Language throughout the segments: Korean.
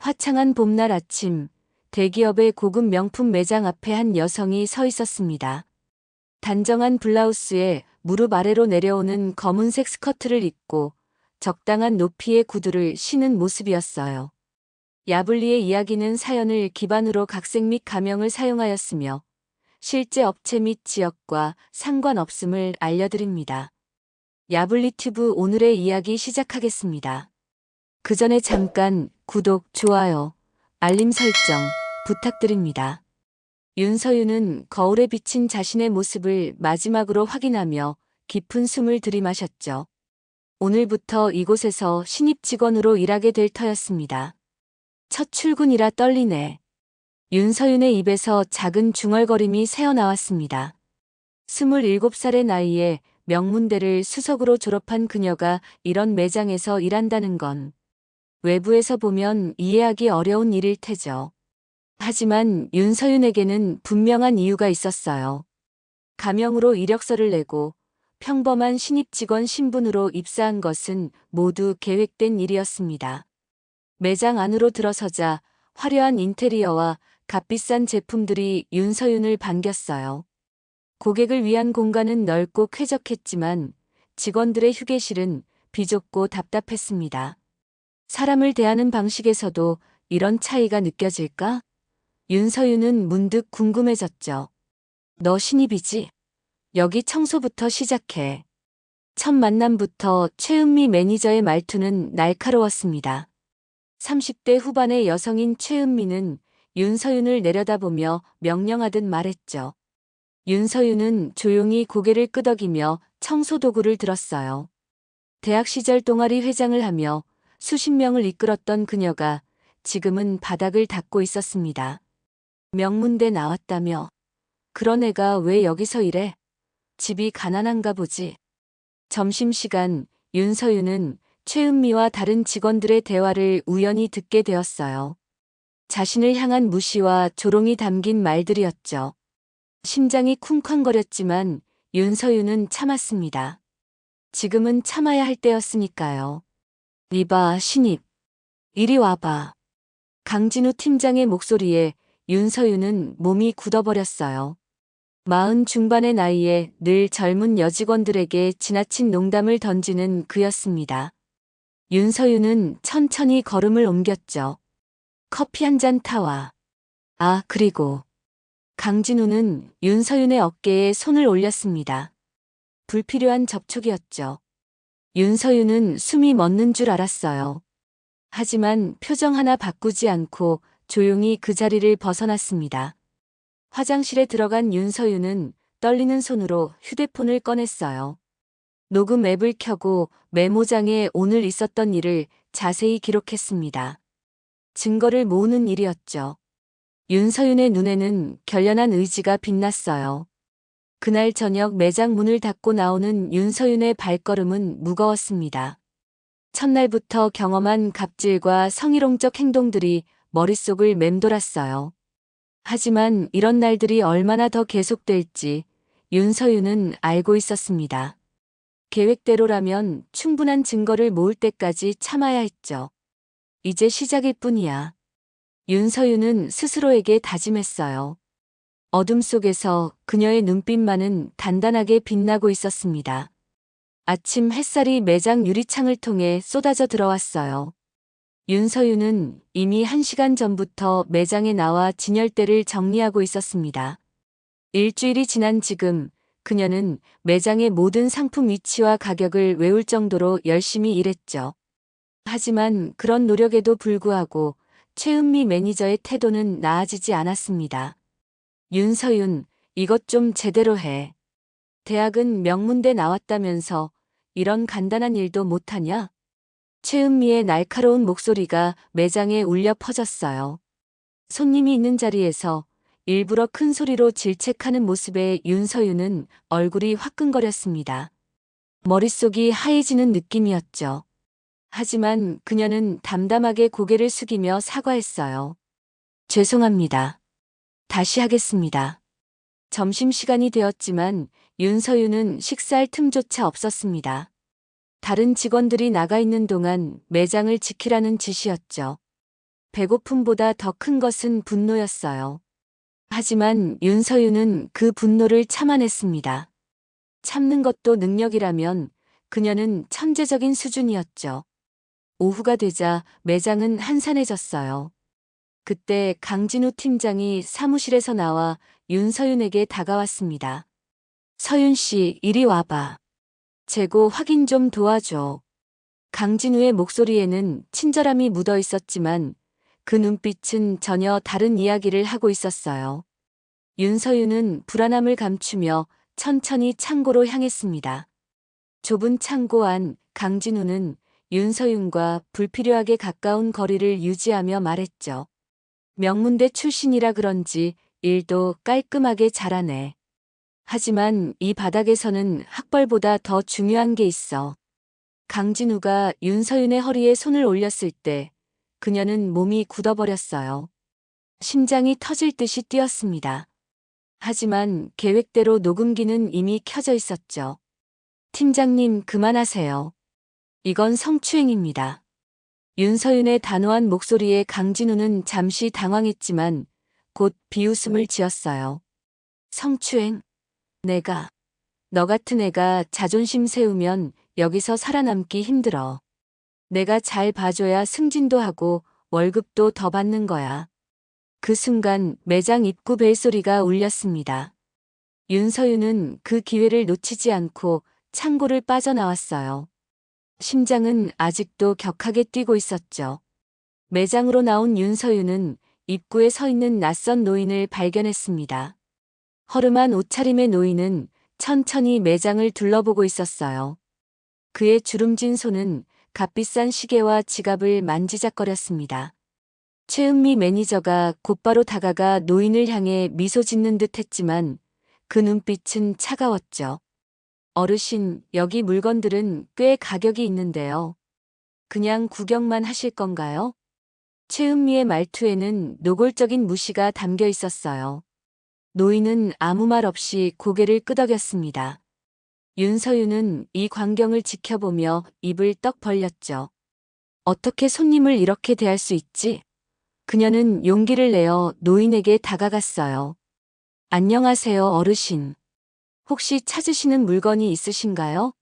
화창한 봄날 아침, 대기업의 고급 명품 매장 앞에 한 여성이 서 있었습니다. 단정한 블라우스에 무릎 아래로 내려오는 검은색 스커트를 입고 적당한 높이의 구두를 신은 모습이었어요. 야블리의 이야기는 사연을 기반으로 각색 및 가명을 사용하였으며 실제 업체 및 지역과 상관없음을 알려드립니다. 야블리 튜브 오늘의 이야기 시작하겠습니다. 그 전에 잠깐 구독, 좋아요, 알림 설정 부탁드립니다. 윤서윤은 거울에 비친 자신의 모습을 마지막으로 확인하며 깊은 숨을 들이마셨죠. 오늘부터 이곳에서 신입 직원으로 일하게 될 터였습니다. 첫 출근이라 떨리네. 윤서윤의 입에서 작은 중얼거림이 새어나왔습니다. 27살의 나이에 명문대를 수석으로 졸업한 그녀가 이런 매장에서 일한다는 건 외부에서 보면 이해하기 어려운 일일 테죠. 하지만 윤서윤에게는 분명한 이유가 있었어요. 가명으로 이력서를 내고 평범한 신입 직원 신분으로 입사한 것은 모두 계획된 일이었습니다. 매장 안으로 들어서자 화려한 인테리어와 값비싼 제품들이 윤서윤을 반겼어요. 고객을 위한 공간은 넓고 쾌적했지만 직원들의 휴게실은 비좁고 답답했습니다. 사람을 대하는 방식에서도 이런 차이가 느껴질까? 윤서윤은 문득 궁금해졌죠. 너 신입이지? 여기 청소부터 시작해. 첫 만남부터 최은미 매니저의 말투는 날카로웠습니다. 30대 후반의 여성인 최은미는 윤서윤을 내려다보며 명령하듯 말했죠. 윤서윤은 조용히 고개를 끄덕이며 청소 도구를 들었어요. 대학 시절 동아리 회장을 하며 수십 명을 이끌었던 그녀가 지금은 바닥을 닦고 있었습니다. 명문대 나왔다며. 그런 애가 왜 여기서 일해? 집이 가난한가 보지. 점심시간 윤서윤은 최은미와 다른 직원들의 대화를 우연히 듣게 되었어요. 자신을 향한 무시와 조롱이 담긴 말들이었죠. 심장이 쿵쾅거렸지만 윤서윤은 참았습니다. 지금은 참아야 할 때였으니까요. 이봐, 신입. 이리 와봐. 강진우 팀장의 목소리에 윤서윤은 몸이 굳어버렸어요. 40 중반의 나이에 늘 젊은 여직원들에게 지나친 농담을 던지는 그였습니다. 윤서윤은 천천히 걸음을 옮겼죠. 커피 한 잔 타와. 아, 그리고 강진우는 윤서윤의 어깨에 손을 올렸습니다. 불필요한 접촉이었죠. 윤서윤은 숨이 멎는 줄 알았어요. 하지만 표정 하나 바꾸지 않고 조용히 그 자리를 벗어났습니다. 화장실에 들어간 윤서윤은 떨리는 손으로 휴대폰을 꺼냈어요. 녹음 앱을 켜고 메모장에 오늘 있었던 일을 자세히 기록했습니다. 증거를 모으는 일이었죠. 윤서윤의 눈에는 결연한 의지가 빛났어요. 그날 저녁 매장 문을 닫고 나오는 윤서윤의 발걸음은 무거웠습니다. 첫날부터 경험한 갑질과 성희롱적 행동들이 머릿속을 맴돌았어요. 하지만 이런 날들이 얼마나 더 계속될지 윤서윤은 알고 있었습니다. 계획대로라면 충분한 증거를 모을 때까지 참아야 했죠. 이제 시작일 뿐이야. 윤서윤은 스스로에게 다짐했어요. 어둠 속에서 그녀의 눈빛만은 단단하게 빛나고 있었습니다. 아침 햇살이 매장 유리창을 통해 쏟아져 들어왔어요. 윤서윤은 이미 1시간 전부터 매장에 나와 진열대를 정리하고 있었습니다. 일주일이 지난 지금 그녀는 매장의 모든 상품 위치와 가격을 외울 정도로 열심히 일했죠. 하지만 그런 노력에도 불구하고 최은미 매니저의 태도는 나아지지 않았습니다. 윤서윤, 이것 좀 제대로 해. 대학은 명문대 나왔다면서 이런 간단한 일도 못하냐? 최은미의 날카로운 목소리가 매장에 울려 퍼졌어요. 손님이 있는 자리에서 일부러 큰 소리로 질책하는 모습에 윤서윤은 얼굴이 화끈거렸습니다. 머릿속이 하얘지는 느낌이었죠. 하지만 그녀는 담담하게 고개를 숙이며 사과했어요. 죄송합니다. 다시 하겠습니다. 점심시간이 되었지만 윤서윤은 식사할 틈조차 없었습니다. 다른 직원들이 나가 있는 동안 매장을 지키라는 지시였죠. 배고픔보다 더 큰 것은 분노였어요. 하지만 윤서윤은 그 분노를 참아냈습니다. 참는 것도 능력이라면 그녀는 천재적인 수준이었죠. 오후가 되자 매장은 한산해졌어요. 그때 강진우 팀장이 사무실에서 나와 윤서윤에게 다가왔습니다. 서윤 씨, 이리 와봐. 재고 확인 좀 도와줘. 강진우의 목소리에는 친절함이 묻어 있었지만 그 눈빛은 전혀 다른 이야기를 하고 있었어요. 윤서윤은 불안함을 감추며 천천히 창고로 향했습니다. 좁은 창고 안 강진우는 윤서윤과 불필요하게 가까운 거리를 유지하며 말했죠. 명문대 출신이라 그런지 일도 깔끔하게 잘하네. 하지만 이 바닥에서는 학벌보다 더 중요한 게 있어. 강진우가 윤서윤의 허리에 손을 올렸을 때 그녀는 몸이 굳어버렸어요. 심장이 터질 듯이 뛰었습니다. 하지만 계획대로 녹음기는 이미 켜져 있었죠. 팀장님, 그만하세요. 이건 성추행입니다. 윤서윤의 단호한 목소리에 강진우는 잠시 당황했지만 곧 비웃음을 지었어요. 성추행? 너 같은 애가 자존심 세우면 여기서 살아남기 힘들어. 내가 잘 봐줘야 승진도 하고 월급도 더 받는 거야. 그 순간 매장 입구 벨소리가 울렸습니다. 윤서윤은 그 기회를 놓치지 않고 창고를 빠져나왔어요. 심장은 아직도 격하게 뛰고 있었죠. 매장으로 나온 윤서윤은 입구에 서 있는 낯선 노인을 발견했습니다. 허름한 옷차림의 노인은 천천히 매장을 둘러보고 있었어요. 그의 주름진 손은 값비싼 시계와 지갑을 만지작거렸습니다. 최은미 매니저가 곧바로 다가가 노인을 향해 미소 짓는 듯 했지만 그 눈빛은 차가웠죠. 어르신, 여기 물건들은 꽤 가격이 있는데요. 그냥 구경만 하실 건가요? 최은미의 말투에는 노골적인 무시가 담겨 있었어요. 노인은 아무 말 없이 고개를 끄덕였습니다. 윤서윤은 이 광경을 지켜보며 입을 떡 벌렸죠. 어떻게 손님을 이렇게 대할 수 있지? 그녀는 용기를 내어 노인에게 다가갔어요. 안녕하세요, 어르신. 혹시 찾으시는 물건이 있으신가요?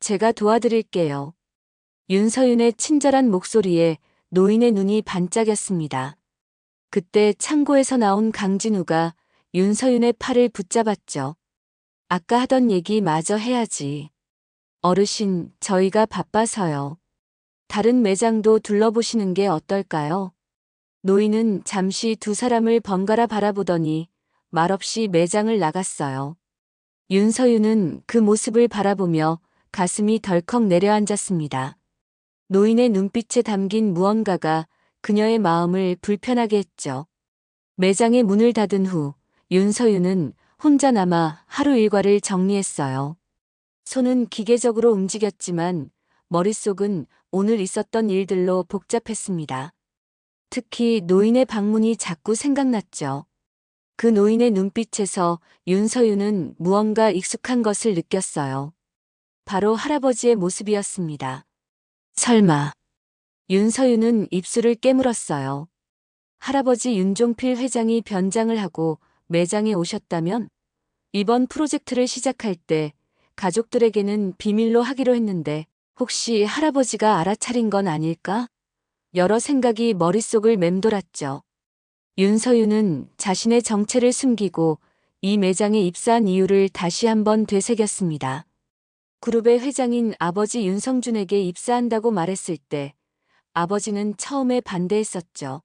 제가 도와드릴게요. 윤서윤의 친절한 목소리에 노인의 눈이 반짝였습니다. 그때 창고에서 나온 강진우가 윤서윤의 팔을 붙잡았죠. 아까 하던 얘기 마저 해야지. 어르신, 저희가 바빠서요. 다른 매장도 둘러보시는 게 어떨까요? 노인은 잠시 두 사람을 번갈아 바라보더니 말없이 매장을 나갔어요. 윤서윤은 그 모습을 바라보며 가슴이 덜컥 내려앉았습니다. 노인의 눈빛에 담긴 무언가가 그녀의 마음을 불편하게 했죠. 매장의 문을 닫은 후 윤서윤은 혼자 남아 하루 일과를 정리했어요. 손은 기계적으로 움직였지만 머릿속은 오늘 있었던 일들로 복잡했습니다. 특히 노인의 방문이 자꾸 생각났죠. 그 노인의 눈빛에서 윤서윤은 무언가 익숙한 것을 느꼈어요. 바로 할아버지의 모습이었습니다. 설마. 윤서윤은 입술을 깨물었어요. 할아버지 윤종필 회장이 변장을 하고 매장에 오셨다면? 이번 프로젝트를 시작할 때 가족들에게는 비밀로 하기로 했는데 혹시 할아버지가 알아차린 건 아닐까? 여러 생각이 머릿속을 맴돌았죠. 윤서윤은 자신의 정체를 숨기고 이 매장에 입사한 이유를 다시 한번 되새겼습니다. 그룹의 회장인 아버지 윤성준에게 입사한다고 말했을 때 아버지는 처음에 반대했었죠.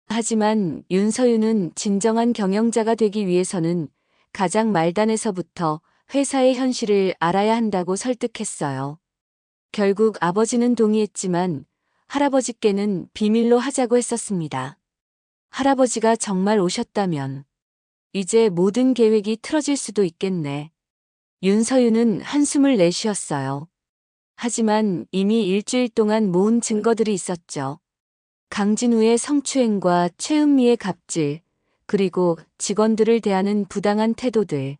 하지만 윤서윤은 진정한 경영자가 되기 위해서는 가장 말단에서부터 회사의 현실을 알아야 한다고 설득했어요. 결국 아버지는 동의했지만 할아버지께는 비밀로 하자고 했었습니다. 할아버지가 정말 오셨다면 이제 모든 계획이 틀어질 수도 있겠네. 윤서윤은 한숨을 내쉬었어요. 하지만 이미 일주일 동안 모은 증거들이 있었죠. 강진우의 성추행과 최은미의 갑질, 그리고 직원들을 대하는 부당한 태도들.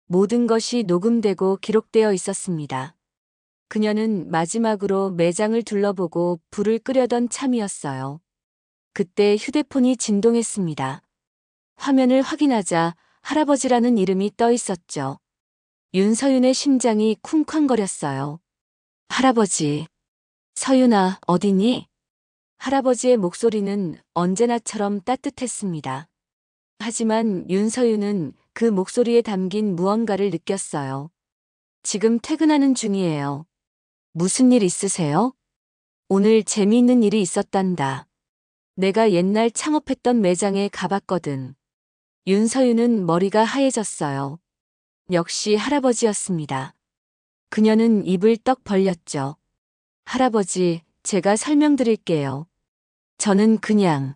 모든 것이 녹음되고 기록되어 있었습니다. 그녀는 마지막으로 매장을 둘러보고 불을 끄려던 참이었어요. 그때 휴대폰이 진동했습니다. 화면을 확인하자 할아버지라는 이름이 떠 있었죠. 윤서윤의 심장이 쿵쾅거렸어요. 할아버지. 서윤아, 어디니? 할아버지의 목소리는 언제나처럼 따뜻했습니다. 하지만 윤서윤은 그 목소리에 담긴 무언가를 느꼈어요. 지금 퇴근하는 중이에요. 무슨 일 있으세요? 오늘 재미있는 일이 있었단다. 내가 옛날 창업했던 매장에 가봤거든. 윤서윤은 머리가 하얘졌어요. 역시 할아버지였습니다. 그녀는 입을 떡 벌렸죠. 할아버지, 제가 설명드릴게요. 저는 그냥.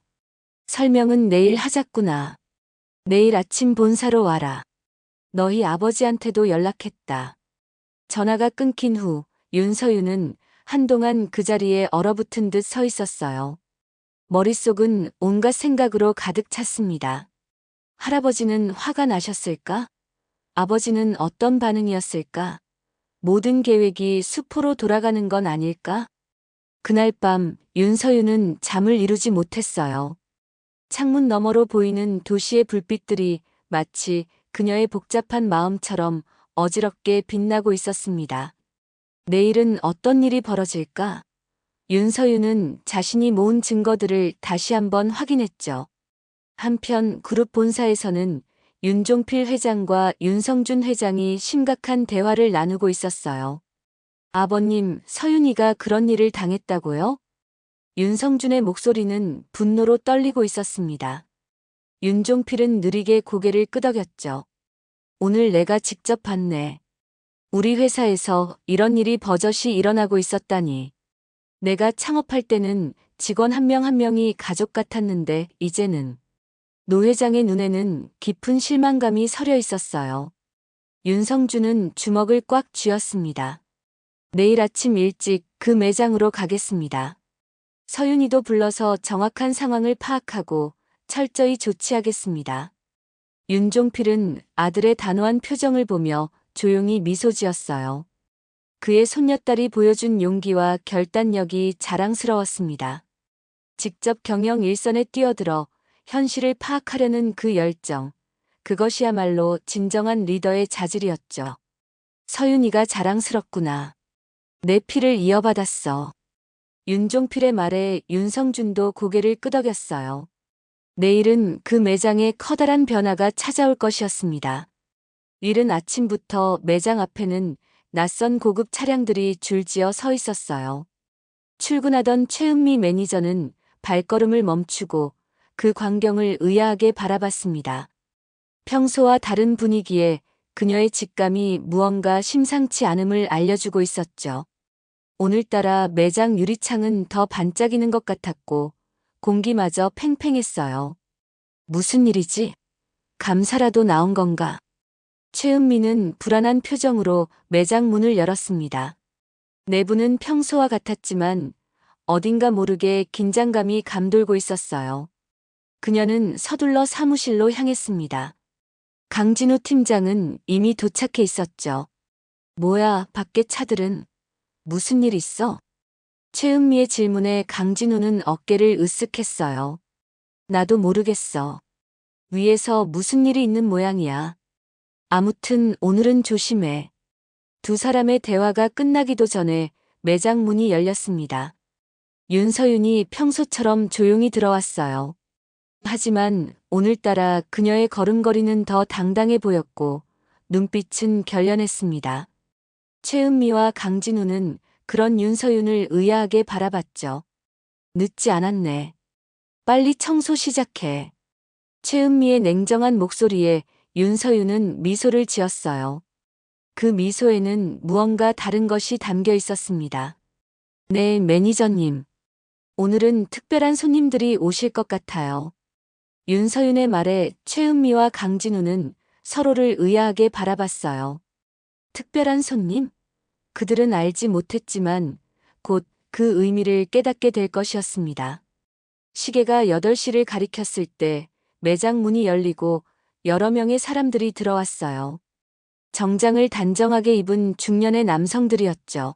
설명은 내일 하자꾸나. 내일 아침 본사로 와라. 너희 아버지한테도 연락했다. 전화가 끊긴 후 윤서윤은 한동안 그 자리에 얼어붙은 듯 서 있었어요. 머릿속은 온갖 생각으로 가득 찼습니다. 할아버지는 화가 나셨을까? 아버지는 어떤 반응이었을까? 모든 계획이 수포로 돌아가는 건 아닐까? 그날 밤 윤서윤은 잠을 이루지 못했어요. 창문 너머로 보이는 도시의 불빛들이 마치 그녀의 복잡한 마음처럼 어지럽게 빛나고 있었습니다. 내일은 어떤 일이 벌어질까? 윤서윤은 자신이 모은 증거들을 다시 한번 확인했죠. 한편 그룹 본사에서는 윤종필 회장과 윤성준 회장이 심각한 대화를 나누고 있었어요. 아버님, 서윤이가 그런 일을 당했다고요? 윤성준의 목소리는 분노로 떨리고 있었습니다. 윤종필은 느리게 고개를 끄덕였죠. 오늘 내가 직접 봤네. 우리 회사에서 이런 일이 버젓이 일어나고 있었다니. 내가 창업할 때는 직원 한 명 한 명이 가족 같았는데 이제는. 노 회장의 눈에는 깊은 실망감이 서려 있었어요. 윤성준은 주먹을 꽉 쥐었습니다. 내일 아침 일찍 그 매장으로 가겠습니다. 서윤이도 불러서 정확한 상황을 파악하고 철저히 조치하겠습니다. 윤종필은 아들의 단호한 표정을 보며 조용히 미소 지었어요. 그의 손녀딸이 보여준 용기와 결단력이 자랑스러웠습니다. 직접 경영 일선에 뛰어들어 현실을 파악하려는 그 열정, 그것이야말로 진정한 리더의 자질이었죠. 서윤이가 자랑스럽구나. 내 피를 이어받았어. 윤종필의 말에 윤성준도 고개를 끄덕였어요. 내일은 그 매장에 커다란 변화가 찾아올 것이었습니다. 이른 아침부터 매장 앞에는 낯선 고급 차량들이 줄지어 서 있었어요. 출근하던 최은미 매니저는 발걸음을 멈추고 그 광경을 의아하게 바라봤습니다. 평소와 다른 분위기에 그녀의 직감이 무언가 심상치 않음을 알려주고 있었죠. 오늘따라 매장 유리창은 더 반짝이는 것 같았고 공기마저 팽팽했어요. 무슨 일이지? 감사라도 나온 건가? 최은미는 불안한 표정으로 매장 문을 열었습니다. 내부는 평소와 같았지만 어딘가 모르게 긴장감이 감돌고 있었어요. 그녀는 서둘러 사무실로 향했습니다. 강진우 팀장은 이미 도착해 있었죠. 뭐야, 밖에 차들은. 무슨 일 있어? 최은미의 질문에 강진우는 어깨를 으쓱했어요. 나도 모르겠어. 위에서 무슨 일이 있는 모양이야. 아무튼 오늘은 조심해. 두 사람의 대화가 끝나기도 전에 매장 문이 열렸습니다. 윤서윤이 평소처럼 조용히 들어왔어요. 하지만 오늘따라 그녀의 걸음걸이는 더 당당해 보였고 눈빛은 결연했습니다. 최은미와 강진우는 그런 윤서윤을 의아하게 바라봤죠. 늦지 않았네. 빨리 청소 시작해. 최은미의 냉정한 목소리에 윤서윤은 미소를 지었어요. 그 미소에는 무언가 다른 것이 담겨 있었습니다. 네, 매니저님. 오늘은 특별한 손님들이 오실 것 같아요. 윤서윤의 말에 최은미와 강진우는 서로를 의아하게 바라봤어요. 특별한 손님? 그들은 알지 못했지만 곧 그 의미를 깨닫게 될 것이었습니다. 시계가 8시를 가리켰을 때 매장 문이 열리고 여러 명의 사람들이 들어왔어요. 정장을 단정하게 입은 중년의 남성들이었죠.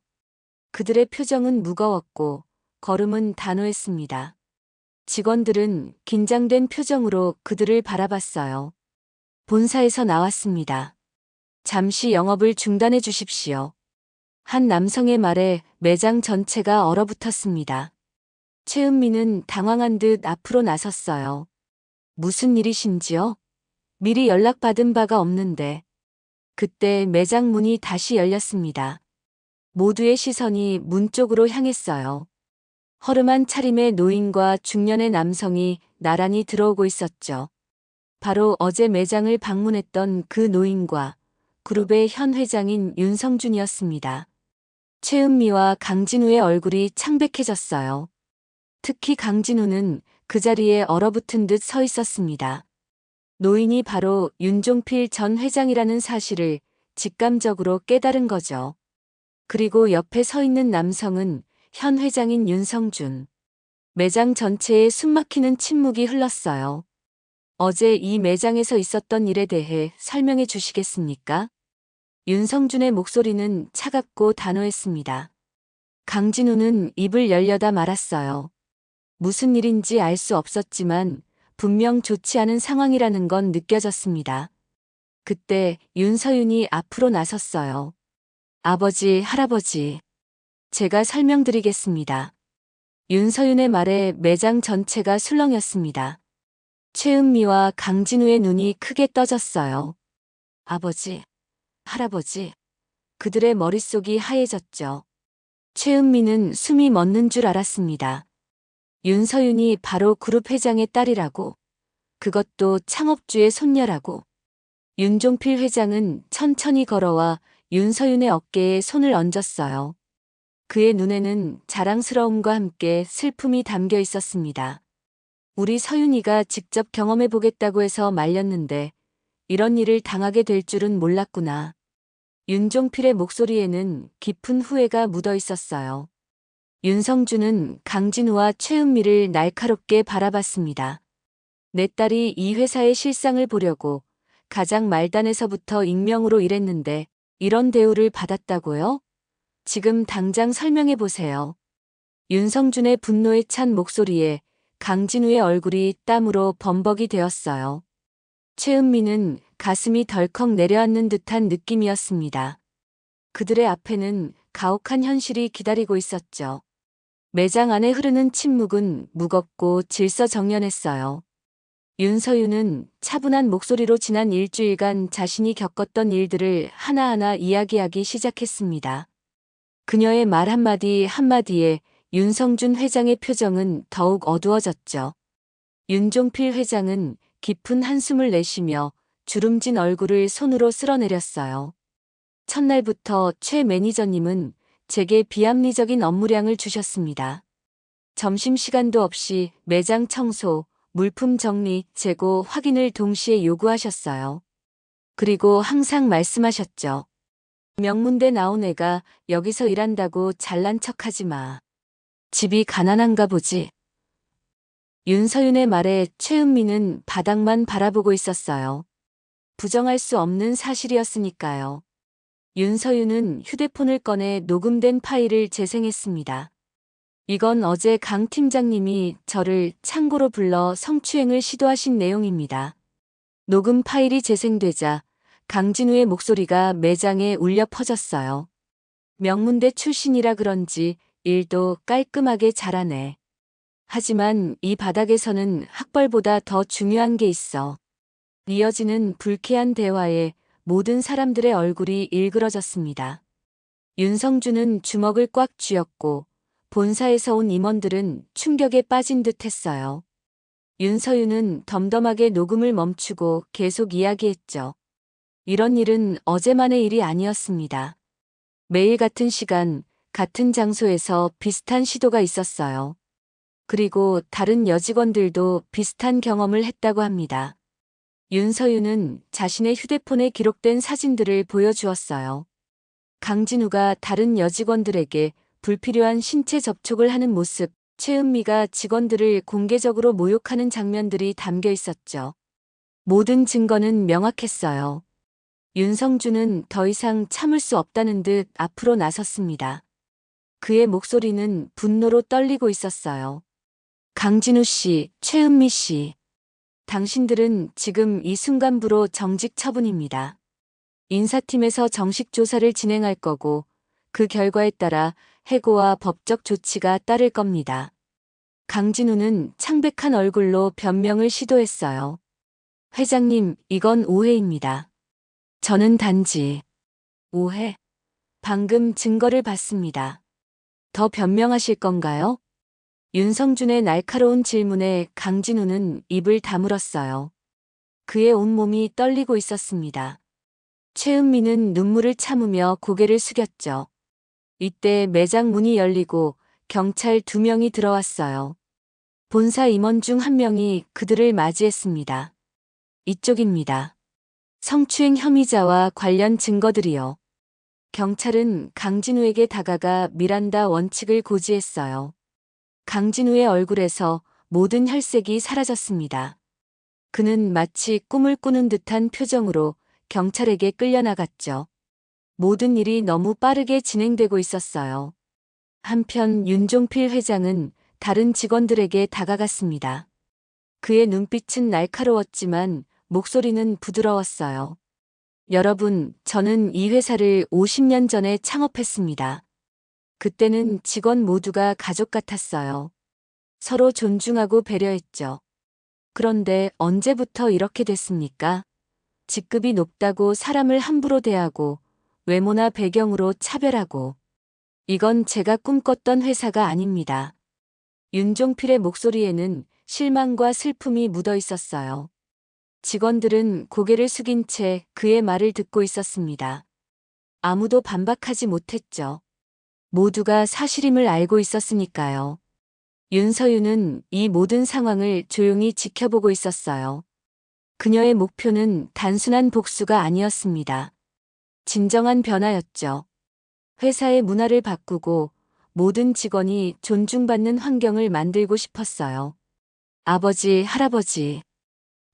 그들의 표정은 무거웠고 걸음은 단호했습니다. 직원들은 긴장된 표정으로 그들을 바라봤어요. 본사에서 나왔습니다. 잠시 영업을 중단해 주십시오. 한 남성의 말에 매장 전체가 얼어붙었습니다. 최은미는 당황한 듯 앞으로 나섰어요. 무슨 일이신지요? 미리 연락받은 바가 없는데. 그때 매장 문이 다시 열렸습니다. 모두의 시선이 문 쪽으로 향했어요. 허름한 차림의 노인과 중년의 남성이 나란히 들어오고 있었죠. 바로 어제 매장을 방문했던 그 노인과 그룹의 현 회장인 윤성준이었습니다. 최은미와 강진우의 얼굴이 창백해졌어요. 특히 강진우는 그 자리에 얼어붙은 듯 서 있었습니다. 노인이 바로 윤종필 전 회장이라는 사실을 직감적으로 깨달은 거죠. 그리고 옆에 서 있는 남성은 현 회장인 윤성준. 매장 전체에 숨막히는 침묵이 흘렀어요. 어제 이 매장에서 있었던 일에 대해 설명해 주시겠습니까? 윤성준의 목소리는 차갑고 단호했습니다. 강진우는 입을 열려다 말았어요. 무슨 일인지 알 수 없었지만 분명 좋지 않은 상황이라는 건 느껴졌습니다. 그때 윤서윤이 앞으로 나섰어요. 아버지, 할아버지. 제가 설명드리겠습니다. 윤서윤의 말에 매장 전체가 술렁였습니다. 최은미와 강진우의 눈이 크게 떠졌어요. 아버지, 할아버지. 그들의 머릿속이 하얘졌죠. 최은미는 숨이 멎는 줄 알았습니다. 윤서윤이 바로 그룹 회장의 딸이라고. 그것도 창업주의 손녀라고. 윤종필 회장은 천천히 걸어와 윤서윤의 어깨에 손을 얹었어요. 그의 눈에는 자랑스러움과 함께 슬픔이 담겨 있었습니다. 우리 서윤이가 직접 경험해 보겠다고 해서 말렸는데 이런 일을 당하게 될 줄은 몰랐구나. 윤종필의 목소리에는 깊은 후회가 묻어 있었어요. 윤성준은 강진우와 최은미를 날카롭게 바라봤습니다. 내 딸이 이 회사의 실상을 보려고 가장 말단에서부터 익명으로 일했는데 이런 대우를 받았다고요? 지금 당장 설명해 보세요. 윤성준의 분노에 찬 목소리에 강진우의 얼굴이 땀으로 범벅이 되었어요. 최은미는 가슴이 덜컥 내려앉는 듯한 느낌이었습니다. 그들의 앞에는 가혹한 현실이 기다리고 있었죠. 매장 안에 흐르는 침묵은 무겁고 질서정연했어요. 윤서윤은 차분한 목소리로 지난 일주일간 자신이 겪었던 일들을 하나하나 이야기하기 시작했습니다. 그녀의 말 한마디 한마디에 윤성준 회장의 표정은 더욱 어두워졌죠. 윤종필 회장은 깊은 한숨을 내쉬며 주름진 얼굴을 손으로 쓸어내렸어요. 첫날부터 최 매니저님은 제게 비합리적인 업무량을 주셨습니다. 점심시간도 없이 매장 청소, 물품 정리, 재고, 확인을 동시에 요구하셨어요. 그리고 항상 말씀하셨죠. 명문대 나온 애가 여기서 일한다고 잘난 척하지 마. 집이 가난한가 보지. 윤서윤의 말에 최은미는 바닥만 바라보고 있었어요. 부정할 수 없는 사실이었으니까요. 윤서윤은 휴대폰을 꺼내 녹음된 파일을 재생했습니다. 이건 어제 강 팀장님이 저를 창고로 불러 성추행을 시도하신 내용입니다. 녹음 파일이 재생되자 강진우의 목소리가 매장에 울려 퍼졌어요. 명문대 출신이라 그런지 일도 깔끔하게 잘하네. 하지만 이 바닥에서는 학벌보다 더 중요한 게 있어. 이어지는 불쾌한 대화에 모든 사람들의 얼굴이 일그러졌습니다. 윤성준은 주먹을 꽉 쥐었고 본사에서 온 임원들은 충격에 빠진 듯 했어요. 윤서윤은 덤덤하게 녹음을 멈추고 계속 이야기했죠. 이런 일은 어제만의 일이 아니었습니다. 매일 같은 시간, 같은 장소에서 비슷한 시도가 있었어요. 그리고 다른 여직원들도 비슷한 경험을 했다고 합니다. 윤서윤은 자신의 휴대폰에 기록된 사진들을 보여주었어요. 강진우가 다른 여직원들에게 불필요한 신체 접촉을 하는 모습, 최은미가 직원들을 공개적으로 모욕하는 장면들이 담겨 있었죠. 모든 증거는 명확했어요. 윤성준은 더 이상 참을 수 없다는 듯 앞으로 나섰습니다. 그의 목소리는 분노로 떨리고 있었어요. 강진우 씨, 최은미 씨. 당신들은 지금 이 순간부로 정직 처분입니다. 인사팀에서 정식 조사를 진행할 거고 그 결과에 따라 해고와 법적 조치가 따를 겁니다. 강진우는 창백한 얼굴로 변명을 시도했어요. 회장님, 이건 오해입니다. 저는 단지 오해. 방금 증거를 봤습니다. 더 변명하실 건가요? 윤성준의 날카로운 질문에 강진우는 입을 다물었어요. 그의 온몸이 떨리고 있었습니다. 최은미는 눈물을 참으며 고개를 숙였죠. 이때 매장 문이 열리고 경찰 2명이 들어왔어요. 본사 임원 중 1명이 그들을 맞이했습니다. 이쪽입니다. 성추행 혐의자와 관련 증거들이요. 경찰은 강진우에게 다가가 미란다 원칙을 고지했어요. 강진우의 얼굴에서 모든 혈색이 사라졌습니다. 그는 마치 꿈을 꾸는 듯한 표정으로 경찰에게 끌려나갔죠. 모든 일이 너무 빠르게 진행되고 있었어요. 한편 윤종필 회장은 다른 직원들에게 다가갔습니다. 그의 눈빛은 날카로웠지만 목소리는 부드러웠어요. 여러분, 저는 이 회사를 50년 전에 창업했습니다. 그때는 직원 모두가 가족 같았어요. 서로 존중하고 배려했죠. 그런데 언제부터 이렇게 됐습니까? 직급이 높다고 사람을 함부로 대하고 외모나 배경으로 차별하고. 이건 제가 꿈꿨던 회사가 아닙니다. 윤종필의 목소리에는 실망과 슬픔이 묻어 있었어요. 직원들은 고개를 숙인 채 그의 말을 듣고 있었습니다. 아무도 반박하지 못했죠. 모두가 사실임을 알고 있었으니까요. 윤서윤은 이 모든 상황을 조용히 지켜보고 있었어요. 그녀의 목표는 단순한 복수가 아니었습니다. 진정한 변화였죠. 회사의 문화를 바꾸고 모든 직원이 존중받는 환경을 만들고 싶었어요. 아버지, 할아버지,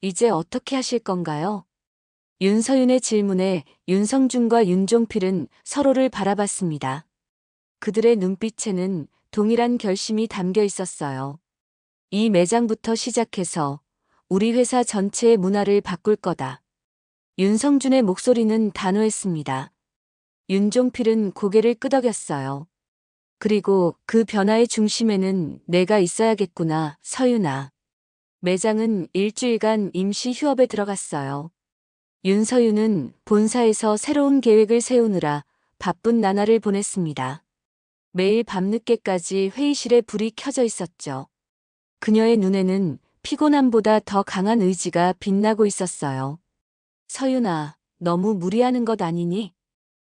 이제 어떻게 하실 건가요? 윤서윤의 질문에 윤성준과 윤종필은 서로를 바라봤습니다. 그들의 눈빛에는 동일한 결심이 담겨 있었어요. 이 매장부터 시작해서 우리 회사 전체의 문화를 바꿀 거다. 윤성준의 목소리는 단호했습니다. 윤종필은 고개를 끄덕였어요. 그리고 그 변화의 중심에는 내가 있어야겠구나, 서윤아. 매장은 일주일간 임시 휴업에 들어갔어요. 윤서윤은 본사에서 새로운 계획을 세우느라 바쁜 나날을 보냈습니다. 매일 밤늦게까지 회의실에 불이 켜져 있었죠. 그녀의 눈에는 피곤함보다 더 강한 의지가 빛나고 있었어요. 서윤아, 너무 무리하는 것 아니니?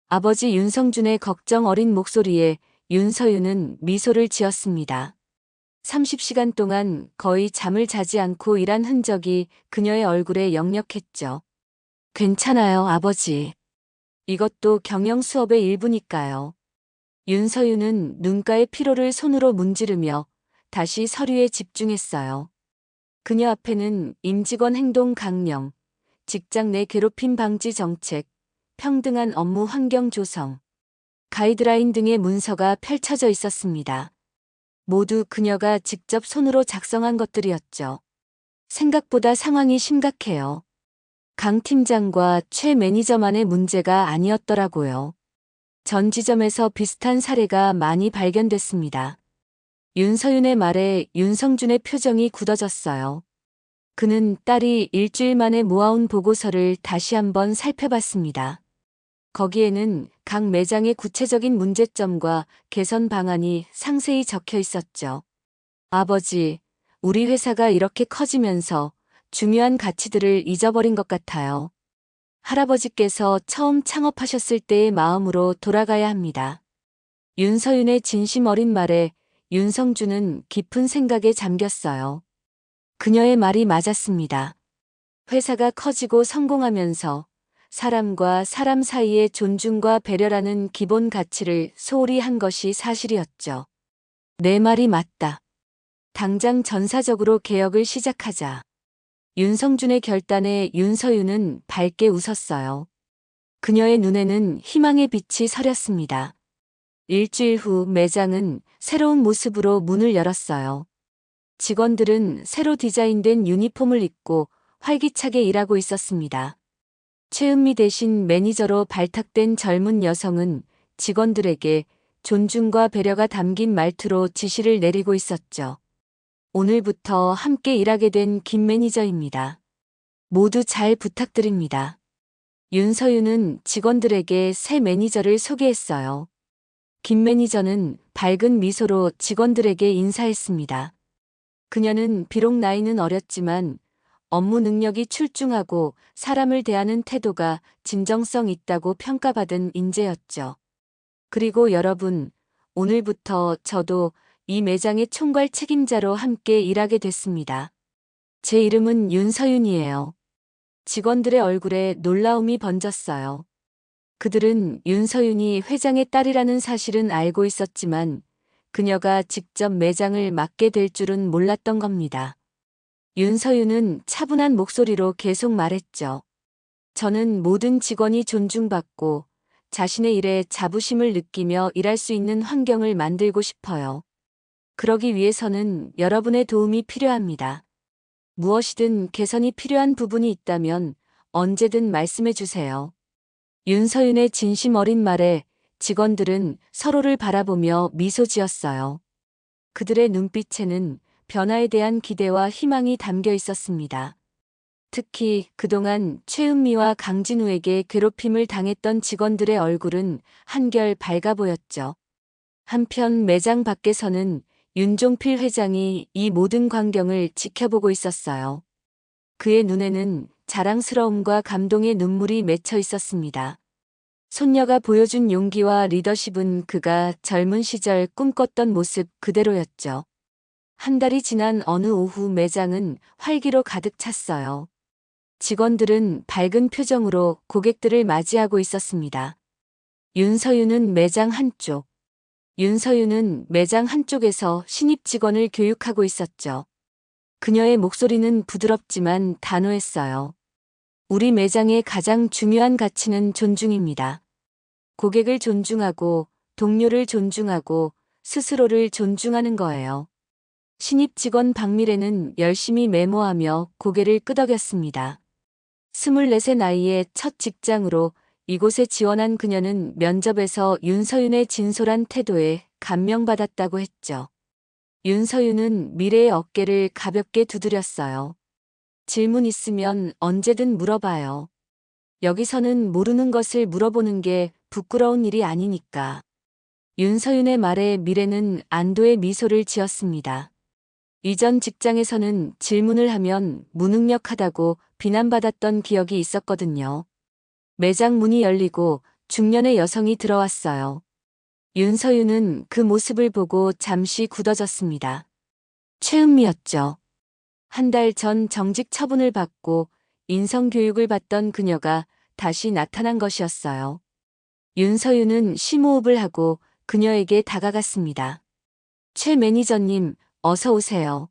아버지 윤성준의 걱정 어린 목소리에 윤서윤은 미소를 지었습니다. 30시간 동안 거의 잠을 자지 않고 일한 흔적이 그녀의 얼굴에 역력했죠. 괜찮아요, 아버지. 이것도 경영 수업의 일부니까요. 윤서윤은 눈가의 피로를 손으로 문지르며 다시 서류에 집중했어요. 그녀 앞에는 임직원 행동 강령, 직장 내 괴롭힘 방지 정책, 평등한 업무 환경 조성, 가이드라인 등의 문서가 펼쳐져 있었습니다. 모두 그녀가 직접 손으로 작성한 것들이었죠. 생각보다 상황이 심각해요. 강 팀장과 최 매니저만의 문제가 아니었더라고요. 전 지점에서 비슷한 사례가 많이 발견됐습니다. 윤서윤의 말에 윤성준의 표정이 굳어졌어요. 그는 딸이 일주일 만에 모아온 보고서를 다시 한번 살펴봤습니다. 거기에는 각 매장의 구체적인 문제점과 개선 방안이 상세히 적혀 있었죠. 아버지, 우리 회사가 이렇게 커지면서 중요한 가치들을 잊어버린 것 같아요. 할아버지께서 처음 창업하셨을 때의 마음으로 돌아가야 합니다. 윤서윤의 진심 어린 말에 윤성준은 깊은 생각에 잠겼어요. 그녀의 말이 맞았습니다. 회사가 커지고 성공하면서 사람과 사람 사이의 존중과 배려라는 기본 가치를 소홀히 한 것이 사실이었죠. 내 말이 맞다. 당장 전사적으로 개혁을 시작하자. 윤성준의 결단에 윤서윤은 밝게 웃었어요. 그녀의 눈에는 희망의 빛이 서렸습니다. 일주일 후 매장은 새로운 모습으로 문을 열었어요. 직원들은 새로 디자인된 유니폼을 입고 활기차게 일하고 있었습니다. 최은미 대신 매니저로 발탁된 젊은 여성은 직원들에게 존중과 배려가 담긴 말투로 지시를 내리고 있었죠. 오늘부터 함께 일하게 된 김 매니저입니다. 모두 잘 부탁드립니다. 윤서윤은 직원들에게 새 매니저를 소개했어요. 김 매니저는 밝은 미소로 직원들에게 인사했습니다. 그녀는 비록 나이는 어렸지만 업무 능력이 출중하고 사람을 대하는 태도가 진정성 있다고 평가받은 인재였죠. 그리고 여러분, 오늘부터 저도 이 매장의 총괄 책임자로 함께 일하게 됐습니다. 제 이름은 윤서윤이에요. 직원들의 얼굴에 놀라움이 번졌어요. 그들은 윤서윤이 회장의 딸이라는 사실은 알고 있었지만 그녀가 직접 매장을 맡게 될 줄은 몰랐던 겁니다. 윤서윤은 차분한 목소리로 계속 말했죠. 저는 모든 직원이 존중받고 자신의 일에 자부심을 느끼며 일할 수 있는 환경을 만들고 싶어요. 그러기 위해서는 여러분의 도움이 필요합니다. 무엇이든 개선이 필요한 부분이 있다면 언제든 말씀해 주세요. 윤서윤의 진심 어린 말에 직원들은 서로를 바라보며 미소 지었어요. 그들의 눈빛에는 변화에 대한 기대와 희망이 담겨 있었습니다. 특히 그동안 최은미와 강진우에게 괴롭힘을 당했던 직원들의 얼굴은 한결 밝아 보였죠. 한편 매장 밖에서는 윤종필 회장이 이 모든 광경을 지켜보고 있었어요. 그의 눈에는 자랑스러움과 감동의 눈물이 맺혀 있었습니다. 손녀가 보여준 용기와 리더십은 그가 젊은 시절 꿈꿨던 모습 그대로였죠. 한 달이 지난 어느 오후 매장은 활기로 가득 찼어요. 직원들은 밝은 표정으로 고객들을 맞이하고 있었습니다. 윤서윤은 매장 한쪽, 윤서윤은 매장 한쪽에서 신입 직원을 교육하고 있었죠. 그녀의 목소리는 부드럽지만 단호했어요. 우리 매장의 가장 중요한 가치는 존중입니다. 고객을 존중하고 동료를 존중하고 스스로를 존중하는 거예요. 신입 직원 박미래는 열심히 메모하며 고개를 끄덕였습니다. 24세 나이에 첫 직장으로 이곳에 지원한 그녀는 면접에서 윤서윤의 진솔한 태도에 감명받았다고 했죠. 윤서윤은 미래의 어깨를 가볍게 두드렸어요. 질문 있으면 언제든 물어봐요. 여기서는 모르는 것을 물어보는 게 부끄러운 일이 아니니까. 윤서윤의 말에 미래는 안도의 미소를 지었습니다. 이전 직장에서는 질문을 하면 무능력하다고 비난받았던 기억이 있었거든요. 매장 문이 열리고 중년의 여성이 들어왔어요. 윤서윤은 그 모습을 보고 잠시 굳어졌습니다. 최은미였죠. 한 달 전 정직 처분을 받고 인성교육을 받던 그녀가 다시 나타난 것이었어요. 윤서윤은 심호흡을 하고 그녀에게 다가갔습니다. 최 매니저님, 어서 오세요.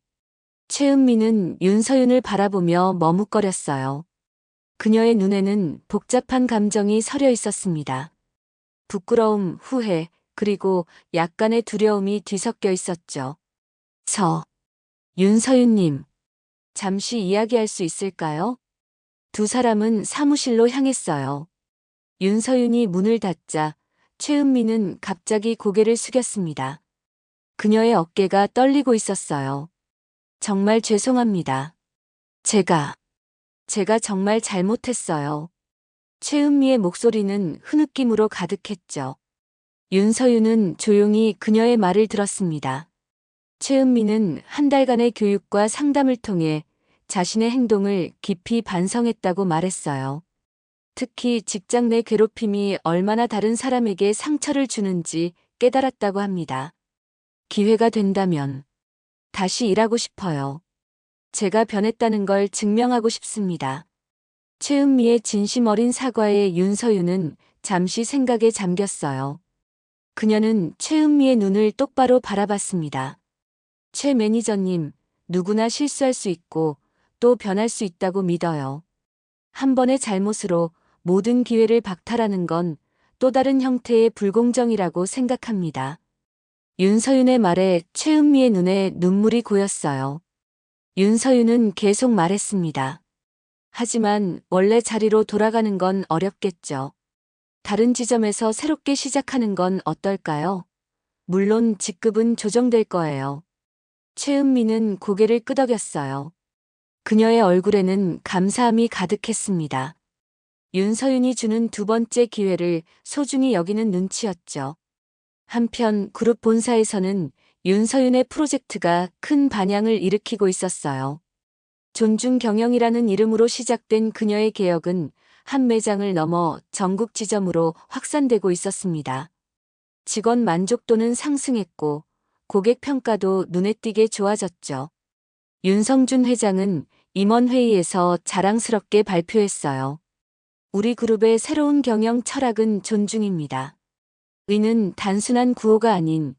최은미는 윤서윤을 바라보며 머뭇거렸어요. 그녀의 눈에는 복잡한 감정이 서려 있었습니다. 부끄러움, 후회, 그리고 약간의 두려움이 뒤섞여 있었죠. 윤서윤님, 잠시 이야기할 수 있을까요? 두 사람은 사무실로 향했어요. 윤서윤이 문을 닫자 최은미는 갑자기 고개를 숙였습니다. 그녀의 어깨가 떨리고 있었어요. 정말 죄송합니다. 제가 정말 잘못했어요. 최은미의 목소리는 흐느낌으로 가득했죠. 윤서윤은 조용히 그녀의 말을 들었습니다. 최은미는 한 달간의 교육과 상담을 통해 자신의 행동을 깊이 반성했다고 말했어요. 특히 직장 내 괴롭힘이 얼마나 다른 사람에게 상처를 주는지 깨달았다고 합니다. 기회가 된다면 다시 일하고 싶어요. 제가 변했다는 걸 증명하고 싶습니다. 최은미의 진심 어린 사과에 윤서윤은 잠시 생각에 잠겼어요. 그녀는 최은미의 눈을 똑바로 바라봤습니다. 최 매니저님, 누구나 실수할 수 있고 또 변할 수 있다고 믿어요. 한 번의 잘못으로 모든 기회를 박탈하는 건 또 다른 형태의 불공정이라고 생각합니다. 윤서윤의 말에 최은미의 눈에 눈물이 고였어요. 윤서윤은 계속 말했습니다. 하지만 원래 자리로 돌아가는 건 어렵겠죠. 다른 지점에서 새롭게 시작하는 건 어떨까요? 물론 직급은 조정될 거예요. 최은미는 고개를 끄덕였어요. 그녀의 얼굴에는 감사함이 가득했습니다. 윤서윤이 주는 두 번째 기회를 소중히 여기는 눈치였죠. 한편 그룹 본사에서는 윤서윤의 프로젝트가 큰 반향을 일으키고 있었어요. 존중 경영이라는 이름으로 시작된 그녀의 개혁은 한 매장을 넘어 전국 지점으로 확산되고 있었습니다. 직원 만족도는 상승했고 고객 평가도 눈에 띄게 좋아졌죠. 윤성준 회장은 임원회의에서 자랑스럽게 발표했어요. 우리 그룹의 새로운 경영 철학은 존중입니다. 의는 단순한 구호가 아닌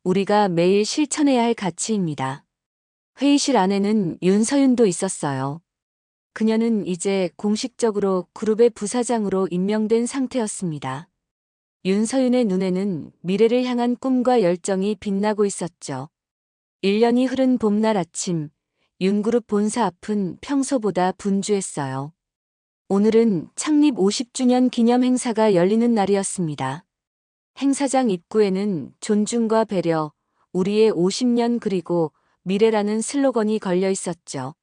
우리가 매일 실천해야 할 가치입니다. 회의실 안에는 윤서윤도 있었어요. 그녀는 이제 공식적으로 그룹의 부사장으로 임명된 상태였습니다. 윤서윤의 눈에는 미래를 향한 꿈과 열정이 빛나고 있었죠. 1년이 흐른 봄날 아침, 윤그룹 본사 앞은 평소보다 분주했어요. 오늘은 창립 50주년 기념 행사가 열리는 날이었습니다. 행사장 입구에는 존중과 배려, 우리의 50년 그리고 미래라는 슬로건이 걸려 있었죠.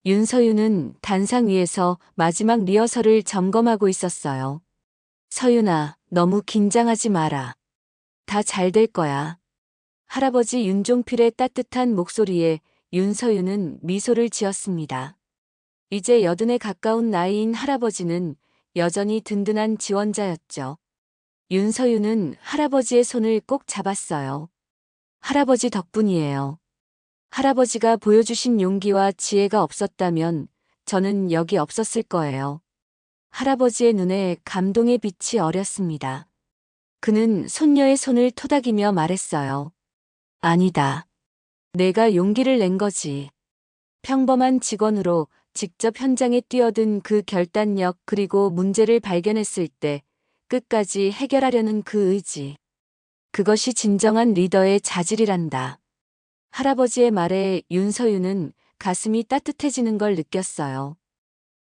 윤서윤은 단상 위에서 마지막 리허설을 점검하고 있었어요. 서윤아, 너무 긴장하지 마라. 다 잘 될 거야. 할아버지 윤종필의 따뜻한 목소리에 윤서윤은 미소를 지었습니다. 이제 80에 가까운 나이인 할아버지는 여전히 든든한 지원자였죠. 윤서윤은 할아버지의 손을 꼭 잡았어요. 할아버지 덕분이에요. 할아버지가 보여주신 용기와 지혜가 없었다면 저는 여기 없었을 거예요. 할아버지의 눈에 감동의 빛이 어렸습니다. 그는 손녀의 손을 토닥이며 말했어요. 아니다. 내가 용기를 낸 거지. 평범한 직원으로 직접 현장에 뛰어든 그 결단력 그리고 문제를 발견했을 때 끝까지 해결하려는 그 의지. 그것이 진정한 리더의 자질이란다. 할아버지의 말에 윤서윤은 가슴이 따뜻해지는 걸 느꼈어요.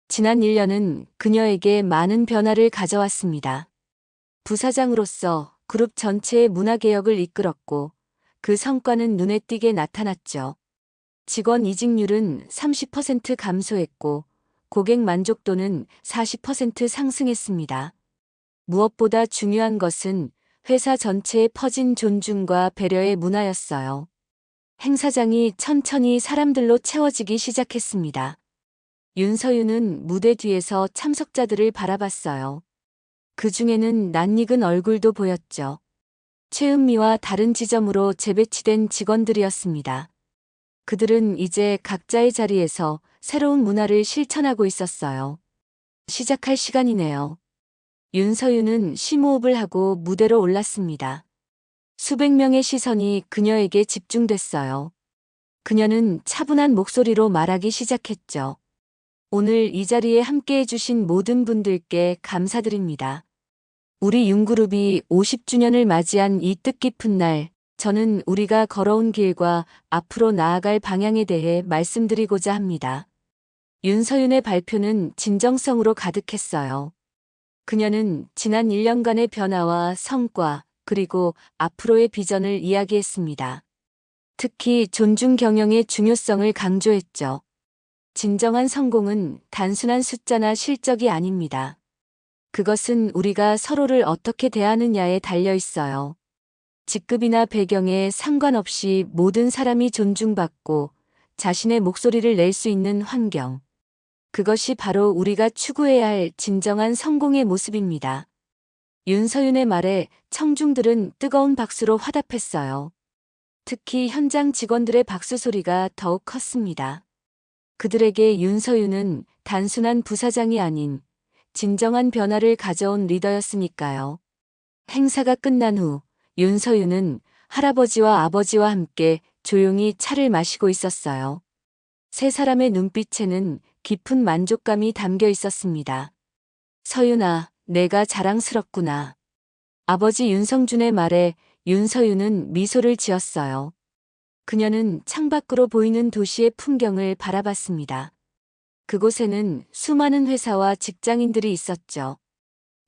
지난 1년은 그녀에게 많은 변화를 가져왔습니다. 부사장으로서 그룹 전체의 문화개혁을 이끌었고 그 성과는 눈에 띄게 나타났죠. 직원 이직률은 30% 감소했고 고객 만족도는 40% 상승했습니다. 무엇보다 중요한 것은 회사 전체에 퍼진 존중과 배려의 문화였어요. 행사장이 천천히 사람들로 채워지기 시작했습니다. 윤서윤은 무대 뒤에서 참석자들을 바라봤어요. 그 중에는 낯익은 얼굴도 보였죠. 최은미와 다른 지점으로 재배치된 직원들이었습니다. 그들은 이제 각자의 자리에서 새로운 문화를 실천하고 있었어요. 시작할 시간이네요. 윤서윤은 심호흡을 하고 무대로 올랐습니다. 수백 명의 시선이 그녀에게 집중됐어요. 그녀는 차분한 목소리로 말하기 시작했죠. 오늘 이 자리에 함께해 주신 모든 분들께 감사드립니다. 우리 윤그룹이 50주년을 맞이한 이 뜻깊은 날, 저는 우리가 걸어온 길과 앞으로 나아갈 방향에 대해 말씀드리고자 합니다. 윤서윤의 발표는 진정성으로 가득했어요. 그녀는 지난 1년간의 변화와 성과, 그리고 앞으로의 비전을 이야기했습니다. 특히 존중 경영의 중요성을 강조했죠. 진정한 성공은 단순한 숫자나 실적이 아닙니다. 그것은 우리가 서로를 어떻게 대하느냐에 달려 있어요. 직급이나 배경에 상관없이 모든 사람이 존중받고 자신의 목소리를 낼 수 있는 환경. 그것이 바로 우리가 추구해야 할 진정한 성공의 모습입니다. 윤서윤의 말에 청중들은 뜨거운 박수로 화답했어요. 특히 현장 직원들의 박수 소리가 더욱 컸습니다. 그들에게 윤서윤은 단순한 부사장이 아닌 진정한 변화를 가져온 리더였으니까요. 행사가 끝난 후 윤서윤은 할아버지와 아버지와 함께 조용히 차를 마시고 있었어요. 세 사람의 눈빛에는 깊은 만족감이 담겨 있었습니다. 서윤아, 내가 자랑스럽구나. 아버지 윤성준의 말에 윤서윤은 미소를 지었어요. 그녀는 창밖으로 보이는 도시의 풍경을 바라봤습니다. 그곳에는 수많은 회사와 직장인들이 있었죠.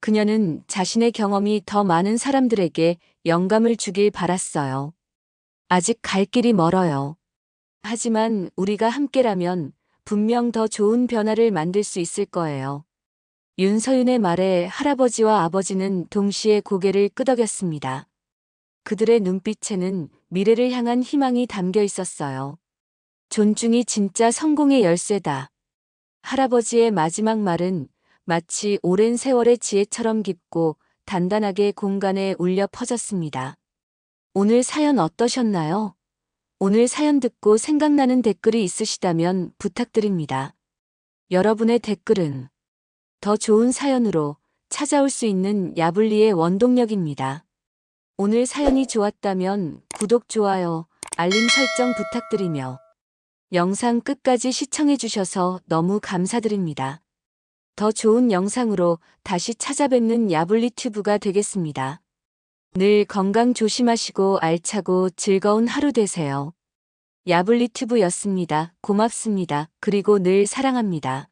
그녀는 자신의 경험이 더 많은 사람들에게 영감을 주길 바랐어요. 아직 갈 길이 멀어요. 하지만 우리가 함께라면 분명 더 좋은 변화를 만들 수 있을 거예요. 윤서윤의 말에 할아버지와 아버지는 동시에 고개를 끄덕였습니다. 그들의 눈빛에는 미래를 향한 희망이 담겨 있었어요. 존중이 진짜 성공의 열쇠다. 할아버지의 마지막 말은 마치 오랜 세월의 지혜처럼 깊고 단단하게 공간에 울려 퍼졌습니다. 오늘 사연 어떠셨나요? 오늘 사연 듣고 생각나는 댓글이 있으시다면 부탁드립니다. 여러분의 댓글은 더 좋은 사연으로 찾아올 수 있는 야불리의 원동력입니다. 오늘 사연이 좋았다면 구독, 좋아요, 알림 설정 부탁드리며 영상 끝까지 시청해주셔서 너무 감사드립니다. 더 좋은 영상으로 다시 찾아뵙는 야불리 튜브가 되겠습니다. 늘 건강 조심하시고 알차고 즐거운 하루 되세요. 야불리 튜브였습니다. 고맙습니다. 그리고 늘 사랑합니다.